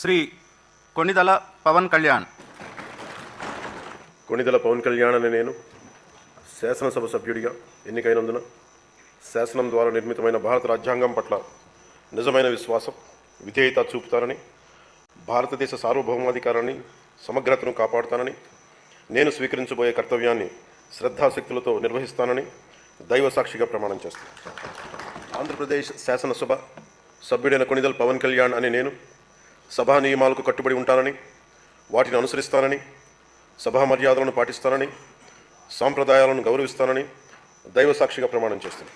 శ్రీ కొణిదల పవన్ కళ్యాణ్. కొణిదల పవన్ కళ్యాణ్ అనే నేను శాసనసభ సభ్యుడిగా ఎన్నికైనందున శాసనం ద్వారా నిర్మితమైన భారత రాజ్యాంగం పట్ల నిజమైన విశ్వాసం, విధేయత చూపుతానని, భారతదేశ సార్వభౌమాధికారాన్ని, సమగ్రతను కాపాడుతానని, నేను స్వీకరించబోయే కర్తవ్యాన్ని శ్రద్ధాశక్తులతో నిర్వహిస్తానని దైవ సాక్షిగా ప్రమాణం చేస్తాను. ఆంధ్రప్రదేశ్ శాసనసభ సభ్యుడైన కొణిదల పవన్ కళ్యాణ్ అనే నేను సభా నియమాలకు కట్టుబడి ఉంటానని, వాటిని అనుసరిస్తానని, సభా మర్యాదలను పాటిస్తానని, సాంప్రదాయాలను గౌరవిస్తానని దైవ సాక్షిగా ప్రమాణం చేస్తాను.